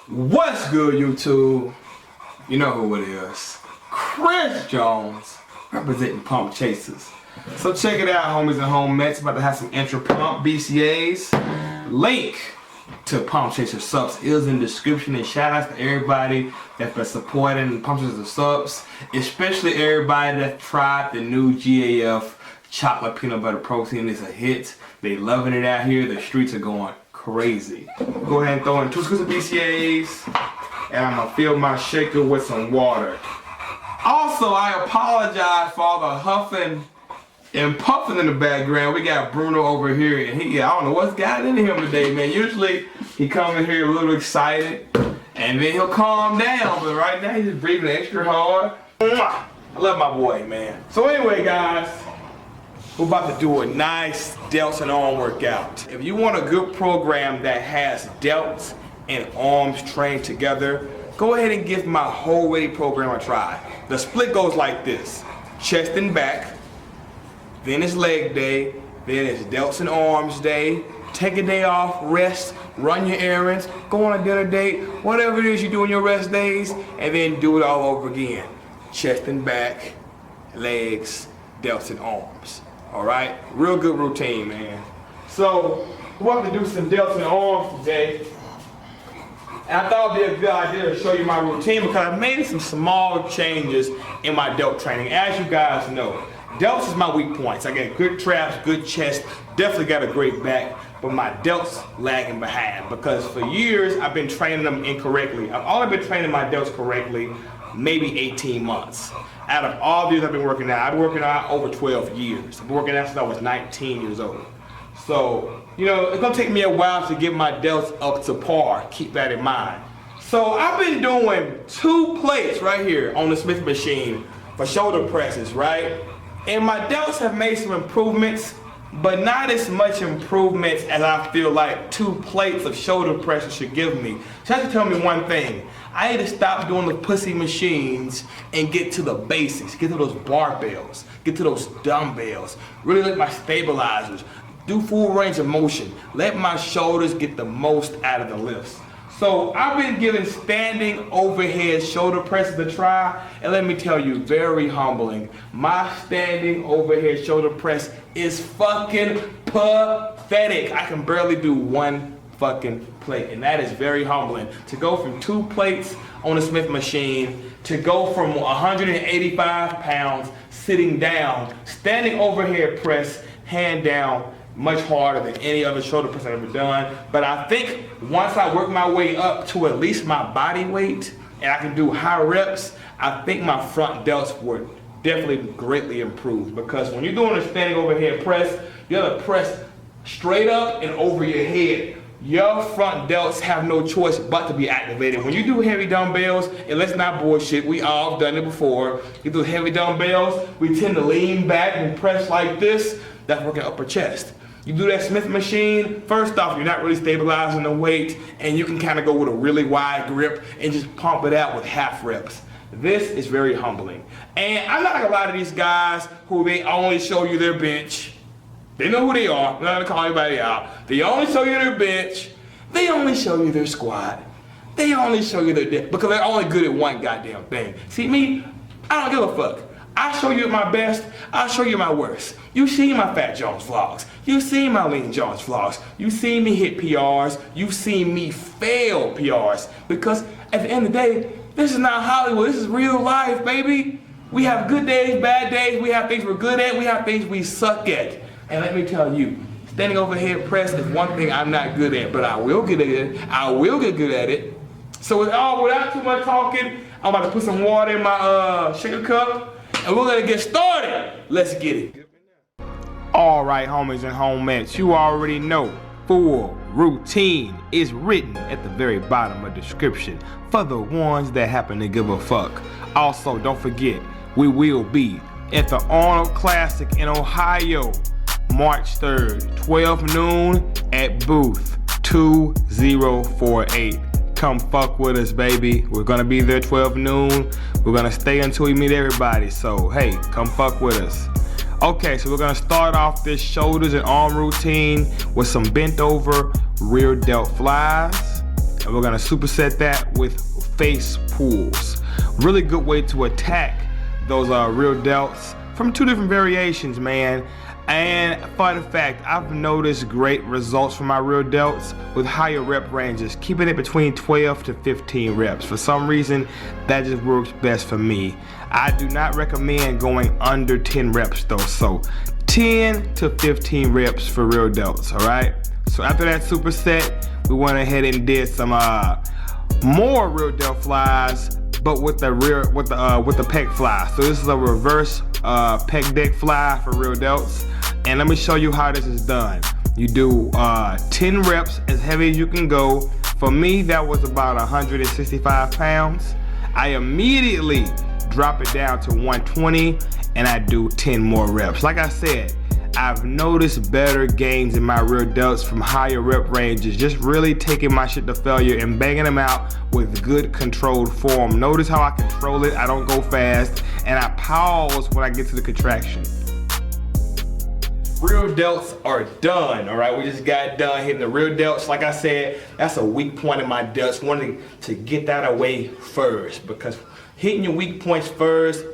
What's good, YouTube? You know who it is. Chris Jones, representing Pump Chasers. So check it out, homies and homemates. About to have some intra pump BCAs. Link to Pump Chaser subs is in the description, and shout out to everybody that's been supporting Pump Chaser subs, especially everybody that tried the new GAF chocolate peanut butter protein. It's a hit. They loving it out here. The streets are going crazy. Go ahead and throw in 2 scoops of BCAs, and I'm gonna fill my shaker with some water. Also, I apologize for all the huffing and puffing in the background. We got Bruno over here, and I don't know what's got into him today, man. Usually he comes in here a little excited, and then he'll calm down, but right now he's just breathing extra hard. I love my boy, man. So anyway, guys, we're about to do a nice delts and arm workout. If you want a good program that has delts and arms trained together, go ahead and give my whole weight program a try. The split goes like this: chest and back, then it's leg day, then it's delts and arms day. Take a day off, rest, run your errands, go on a dinner date, whatever it is you do on your rest days, and then do it all over again. Chest and back, legs, delts and arms. All right, real good routine, man. So we're about to do some delts and arms today. And I thought it'd be a good idea to show you my routine because I made some small changes in my delt training. As you guys know, delts is my weak points. I got good traps, good chest, definitely got a great back, but my delts lagging behind because for years I've been training them incorrectly. I've only been training my delts correctly maybe 18 months. Out of all the years I've been working out, I've been working out over 12 years. I've been working out since I was 19 years old. So, you know, it's gonna take me a while to get my delts up to par, keep that in mind. So I've been doing 2 plates right here on the Smith machine for shoulder presses, right? And my delts have made some improvements, but not as much improvements as I feel like 2 plates of shoulder presses should give me. So you have to tell me one thing. I need to stop doing the pussy machines and get to the basics, get to those barbells, get to those dumbbells, really let my stabilizers, do full range of motion, let my shoulders get the most out of the lifts. So I've been giving standing overhead shoulder presses a try, and let me tell you, very humbling. My standing overhead shoulder press is fucking pathetic. I can barely do 1 fucking plate, and that is very humbling. To go from 2 plates on the Smith machine, to go from 185 pounds sitting down, standing overhead press, hand down, much harder than any other shoulder press I've ever done. But I think once I work my way up to at least my body weight and I can do high reps, I think my front delts would definitely greatly improve, because when you're doing a standing overhead press, you have to press straight up and over your head. Your front delts have no choice but to be activated. When you do heavy dumbbells, and let's not bullshit, we all have done it before. You do heavy dumbbells, we tend to lean back and press like this. That's working upper chest. You do that Smith machine, first off, you're not really stabilizing the weight, and you can kind of go with a really wide grip and just pump it out with half reps. This is very humbling. And I'm not like a lot of these guys who they only show you their bench. They know who they are. I'm not gonna call anybody out. They only show you their bench. They only show you their squat. They only show you their dip because they're only good at one goddamn thing. See me, I don't give a fuck. I show you my best, I'll show you my worst. You see my Fat Jones vlogs. You see my Lean Jones vlogs. You see me hit PRs. You see me fail PRs. Because at the end of the day, this is not Hollywood, this is real life, baby. We have good days, bad days, we have things we're good at, we have things we suck at. And let me tell you, standing overhead press is one thing I'm not good at, but I will get at it. I will get good at it. So without too much talking, I'm about to put some water in my shaker cup, and we're gonna get started. Let's get it. All right, homies and homemates, you already know full routine is written at the very bottom of the description for the ones that happen to give a fuck. Also, don't forget, we will be at the Arnold Classic in Ohio, March 3rd, 12 noon at booth 2048. Come fuck with us, baby. We're gonna be there 12 noon. We're gonna stay until we meet everybody. So, hey, come fuck with us. Okay, so we're gonna start off this shoulders and arm routine with some bent over rear delt flies. and we're gonna superset that with face pulls. Really good way to attack those real delts from 2 different variations, man. And fun fact, I've noticed great results from my real delts with higher rep ranges, keeping it between 12 to 15 reps. For some reason, that just works best for me. I do not recommend going under 10 reps though, so 10 to 15 reps for real delts, all right? So after that superset, we went ahead and did some more real delt flies, but with the pec fly. So this is a reverse pec deck fly for real delts. And let me show you how this is done. You do 10 reps, as heavy as you can go. For me, that was about 165 pounds. I immediately drop it down to 120 and I do 10 more reps. Like I said, I've noticed better gains in my rear delts from higher rep ranges, just really taking my shit to failure and banging them out with good controlled form. Notice how I control it, I don't go fast, and I pause when I get to the contraction. Rear delts are done, all right? We just got done hitting the rear delts. Like I said, that's a weak point in my delts. Wanted to get that away first, because hitting your weak points first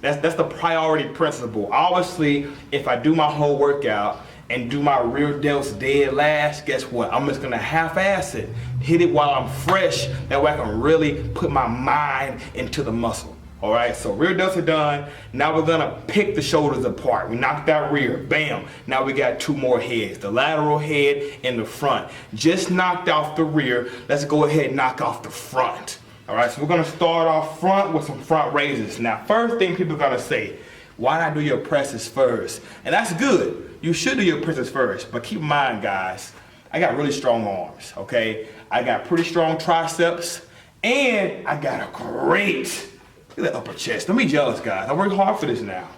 that's the priority principle. Obviously, if I do my whole workout and do my rear delts dead last, guess what? I'm just gonna half-ass it. Hit it while I'm fresh, that way I can really put my mind into the muscle. All right, so rear delts are done. Now we're gonna pick the shoulders apart. We knocked that rear, bam. Now we got 2 more heads, the lateral head and the front. Just knocked off the rear, let's go ahead and knock off the front. All right, so we're gonna start off front with some front raises. Now, first thing people are gonna say, why not do your presses first? And that's good, you should do your presses first, but keep in mind, guys, I got really strong arms, okay? I got pretty strong triceps, and I got a great, look at that upper chest. Don't be jealous, guys. I worked hard for this now.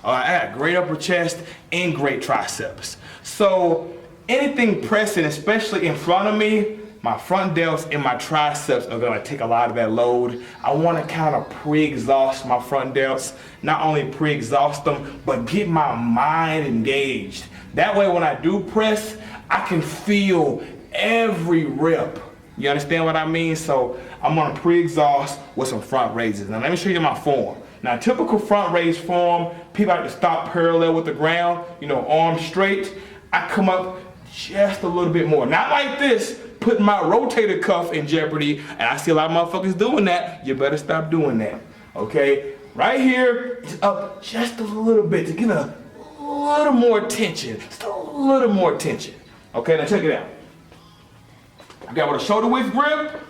All right, I got great upper chest and great triceps. So anything pressing, especially in front of me, my front delts and my triceps are gonna take a lot of that load. I wanna kind of pre-exhaust my front delts. Not only pre-exhaust them, but get my mind engaged. That way when I do press, I can feel every rep. You understand what I mean? So I'm gonna pre-exhaust with some front raises. Now let me show you my form. Now typical front raise form, people like to stop parallel with the ground, you know, arms straight. I come up just a little bit more. Not like this, putting my rotator cuff in jeopardy, and I see a lot of motherfuckers doing that. You better stop doing that, okay? Right here, it's up just a little bit to get a little more tension, just a little more tension. Okay, now check it out. I got with a shoulder width grip.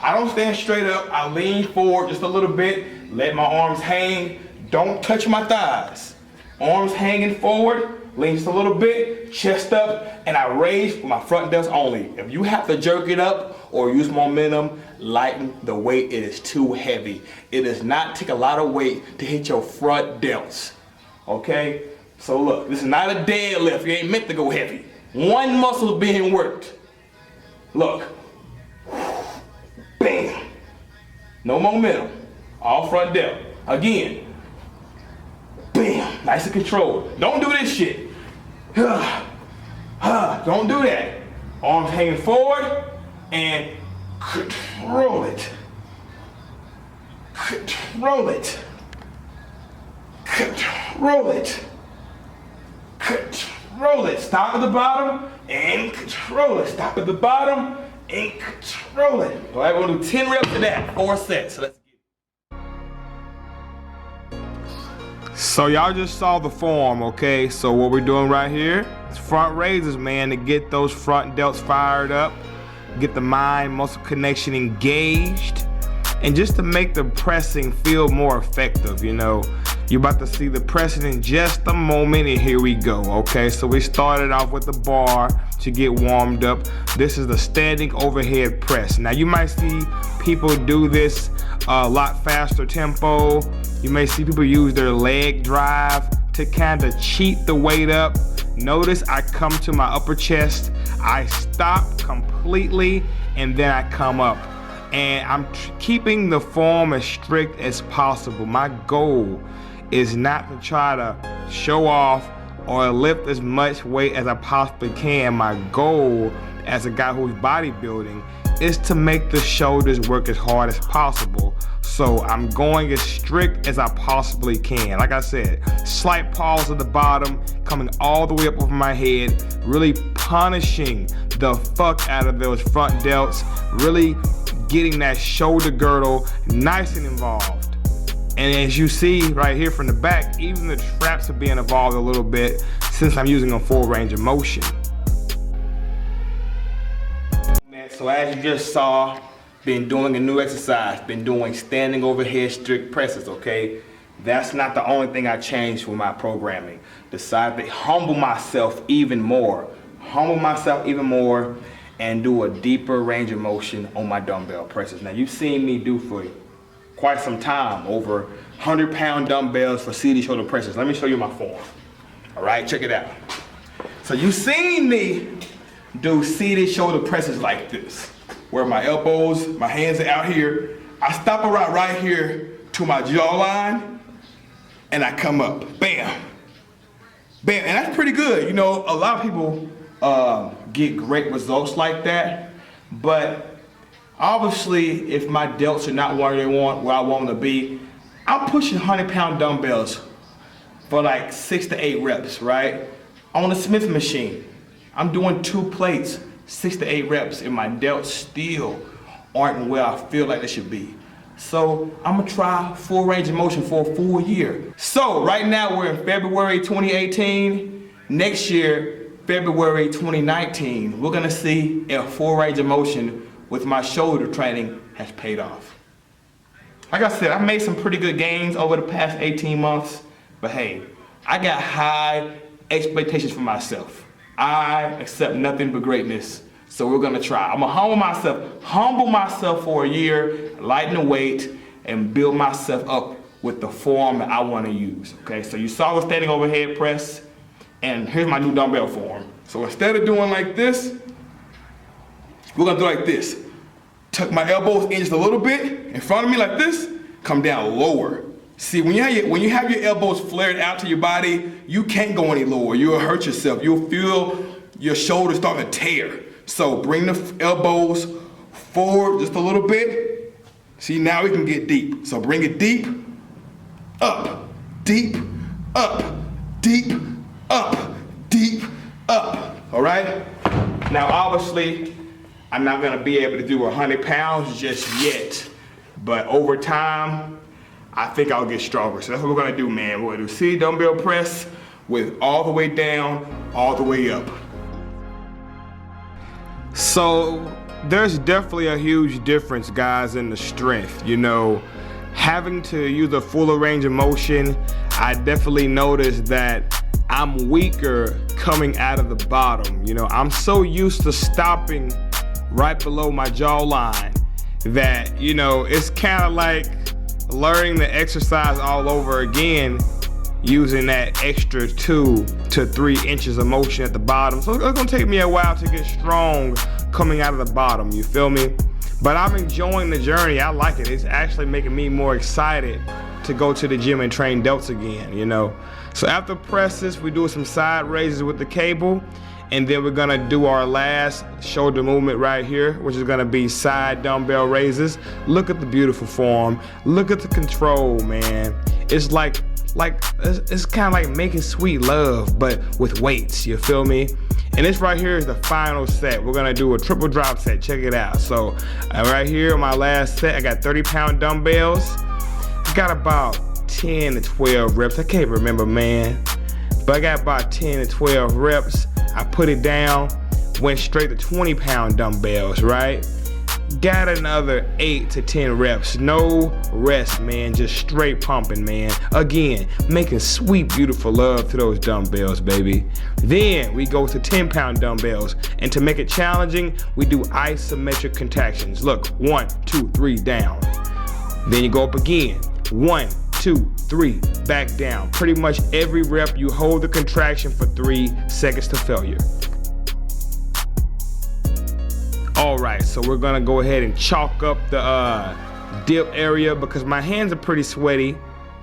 I don't stand straight up, I lean forward just a little bit, let my arms hang, don't touch my thighs. Arms hanging forward, lean just a little bit, chest up, and I raise with my front delts only. If you have to jerk it up or use momentum, lighten the weight. It is too heavy. It does not take a lot of weight to hit your front delts, okay? So look, this is not a deadlift. You ain't meant to go heavy. One muscle being worked. Look, bam. No momentum, all front delt. Again, bam, nice and controlled. Don't do this shit. Don't do that. Arms hanging forward and control it. Control it. Control it. Control it. Stop at the bottom and control it. Stop at the bottom and control it. All right, we're gonna do 10 reps of that, 4 sets. So let's get it. So y'all just saw the form, okay? So what we're doing right here is front raises, man, to get those front delts fired up, get the mind muscle connection engaged, and just to make the pressing feel more effective, you know. You're about to see the pressing in just a moment, and here we go, okay? So we started off with the bar to get warmed up. This is the standing overhead press. Now you might see people do this a lot faster tempo. You may see people use their leg drive to kind of cheat the weight up. Notice I come to my upper chest, I stop completely, and then I come up. And I'm keeping the form as strict as possible. My goal is not to try to show off or lift as much weight as I possibly can. My goal as a guy who's bodybuilding is to make the shoulders work as hard as possible. So I'm going as strict as I possibly can. Like I said, slight pause at the bottom, coming all the way up over my head, really punishing the fuck out of those front delts, really getting that shoulder girdle nice and involved. And as you see right here from the back, even the traps are being involved a little bit since I'm using a full range of motion. So as you just saw, been doing a new exercise, been doing standing overhead strict presses, okay? That's not the only thing I changed with my programming. Decided to humble myself even more and do a deeper range of motion on my dumbbell presses. Now you've seen me do for quite some time, over 100-pound dumbbells for seated shoulder presses. Let me show you my form. All right, check it out. So you've seen me do seated shoulder presses like this, where my elbows, my hands are out here. I stop right here to my jawline, and I come up, bam, bam, and that's pretty good. You know, a lot of people get great results like that, but obviously, if my delts are not where I want them to be, I'm pushing 100-pound dumbbells for like 6 to 8 reps, right? On the Smith machine, I'm doing 2 plates, 6 to 8 reps, and my delts still aren't where I feel like they should be. So I'm gonna try full range of motion for a full year. So right now we're in February 2018. Next year, February 2019, we're gonna see if full range of motion with my shoulder training has paid off. Like I said, I've made some pretty good gains over the past 18 months, but hey, I got high expectations for myself. I accept nothing but greatness, so we're gonna try. I'm gonna humble myself for a year, lighten the weight, and build myself up with the form that I wanna use, okay? So you saw the standing overhead press, and here's my new dumbbell form. So instead of doing like this, we're gonna do like this. Tuck my elbows in just a little bit in front of me like this, come down lower. See, when you have your elbows flared out to your body, you can't go any lower. You'll hurt yourself. You'll feel your shoulders starting to tear. So bring the elbows forward just a little bit. See, now we can get deep. So bring it deep, up, deep, up, deep, up, deep, up. All right? Now, obviously, I'm not gonna be able to do 100 pounds just yet, but over time, I think I'll get stronger. So that's what we're gonna do, man. We're gonna do seated dumbbell press with all the way down, all the way up. So there's definitely a huge difference, guys, in the strength. You know, having to use a fuller range of motion, I definitely noticed that I'm weaker coming out of the bottom. You know, I'm so used to stopping right below my jawline that, you know, it's kind of like learning the exercise all over again using that extra 2 to 3 inches of motion at the bottom. So it's gonna take me a while to get strong coming out of the bottom, you feel me? But I'm enjoying the journey. I like it. It's actually making me more excited to go to the gym and train delts again, you know? So after presses, we do some side raises with the cable, and then we're gonna do our last shoulder movement right here, which is gonna be side dumbbell raises. Look at the beautiful form. Look at the control, man. It's it's kind of like making sweet love, but with weights, you feel me? And this right here is the final set. We're gonna do a triple drop set, check it out. So right here on my last set, I got 30-pound dumbbells. I got about 10 to 12 reps, I can't remember, man. But I got about 10 to 12 reps. I put it down, went straight to 20-pound dumbbells, right? Got another 8 to 10 reps, no rest, man, just straight pumping, man. Again, making sweet, beautiful love to those dumbbells, baby. Then we go to 10-pound dumbbells, and to make it challenging, we do isometric contractions. Look, 1, 2, 3, down. Then you go up again, 1, 2, 3, back down. Pretty much every rep, you hold the contraction for 3 seconds to failure. All right, so we're gonna go ahead and chalk up the dip area because my hands are pretty sweaty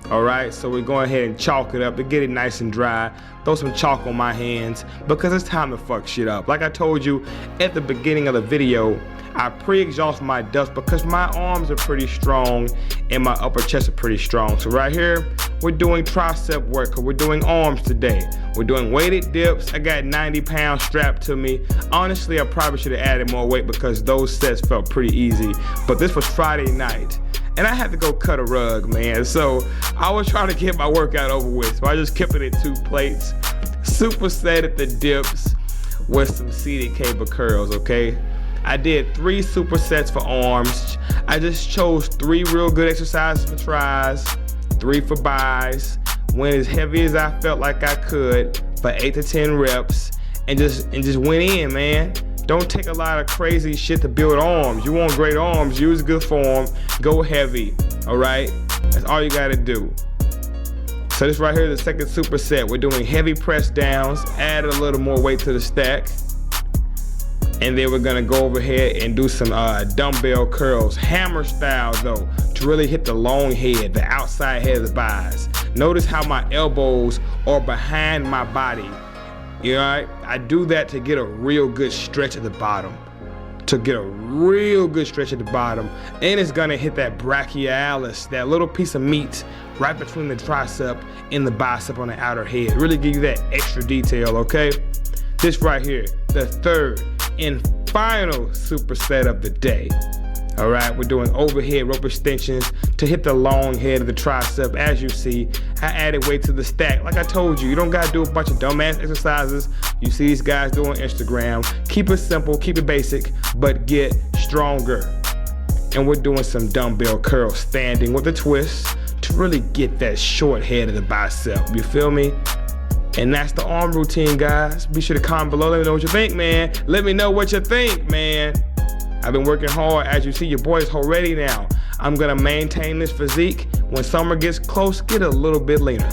All right, so we're going ahead and chalk it up to get it nice and dry. Throw some chalk on my hands because it's time to fuck shit up. Like I told you at the beginning of the video, I pre-exhaust my delts because my arms are pretty strong and my upper chest are pretty strong. So right here, we're doing tricep work, we're doing arms today. We're doing weighted dips. I got 90 pounds strapped to me. Honestly, I probably should have added more weight because those sets felt pretty easy. But this was Friday night, and I had to go cut a rug, man. So I was trying to get my workout over with. So I just kept it at 2 plates. Superset at the dips with some seated cable curls, okay? I did 3 supersets for arms. I just chose 3 real good exercises for tries, 3 for buys. Went as heavy as I felt like I could for 8 to 10 reps, and just went in, man. Don't take a lot of crazy shit to build arms. You want great arms, use good form, go heavy, all right? That's all you gotta do. So this right here is the second superset. We're doing heavy press downs, add a little more weight to the stack. And then we're gonna go over here and do some dumbbell curls, hammer style though, to really hit the long head, the outside head of the buys. Notice how my elbows are behind my body. You know, I do that to get a real good stretch at the bottom. And it's gonna hit that brachialis, that little piece of meat right between the tricep and the bicep on the outer head. Really give you that extra detail, okay? This right here, the third and final superset of the day. All right, we're doing overhead rope extensions to hit the long head of the tricep. As you see, I added weight to the stack. Like I told you, you don't gotta do a bunch of dumbass exercises you see these guys do on Instagram. Keep it simple, keep it basic, but get stronger. And we're doing some dumbbell curls standing with a twist to really get that short head of the bicep. You feel me? And that's the arm routine, guys. Be sure to comment below. Let me know what you think, man. Let me know what you think, man. I've been working hard. As you see, your boy is ready now. I'm gonna maintain this physique. When summer gets close, get a little bit leaner.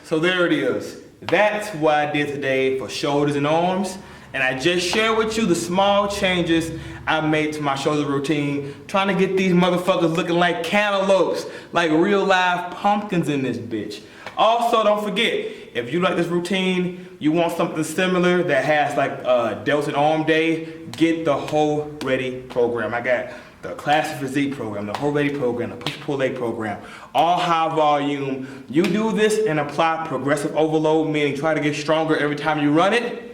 So there it is. That's what I did today for shoulders and arms. And I just shared with you the small changes I made to my shoulder routine, trying to get these motherfuckers looking like cantaloupes, like real live pumpkins in this bitch. Also, don't forget, if you like this routine, you want something similar that has like delts and arm day, get the Whole Ready program. I got the classic physique program, the Whole Ready program, the push-pull leg program, all high volume. You do this and apply progressive overload, meaning try to get stronger every time you run it,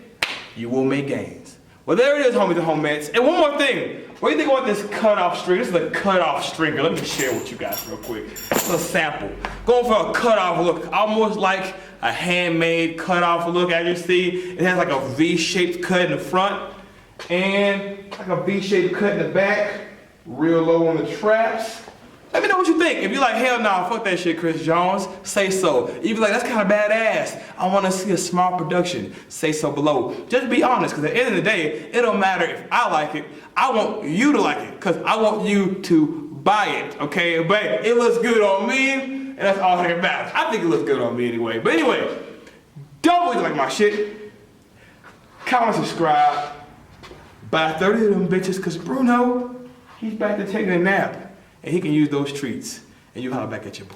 you will make gains. Well, there it is, homies and homettes. And one more thing. What do you think about this cutoff string? This is a cutoff stringer. Let me share with you guys real quick. It's a sample. Going for a cutoff look, almost like a handmade cutoff look. As you see, it has like a V-shaped cut in the front and like a V-shaped cut in the back. Real low on the traps. Let me know what you think. If you're like, hell nah, fuck that shit, Chris Jones, say so. If you're like, that's kind of badass, I want to see a small production, say so below. Just be honest, because at the end of the day, it don't matter if I like it. I want you to like it, because I want you to buy it, okay? But it looks good on me, and that's all that matters. I think it looks good on me anyway. But anyway, don't forget to like my shit. Comment, subscribe. Buy 30 of them bitches, because Bruno, he's back to taking a nap. And he can use those treats. And you holler back at your boy.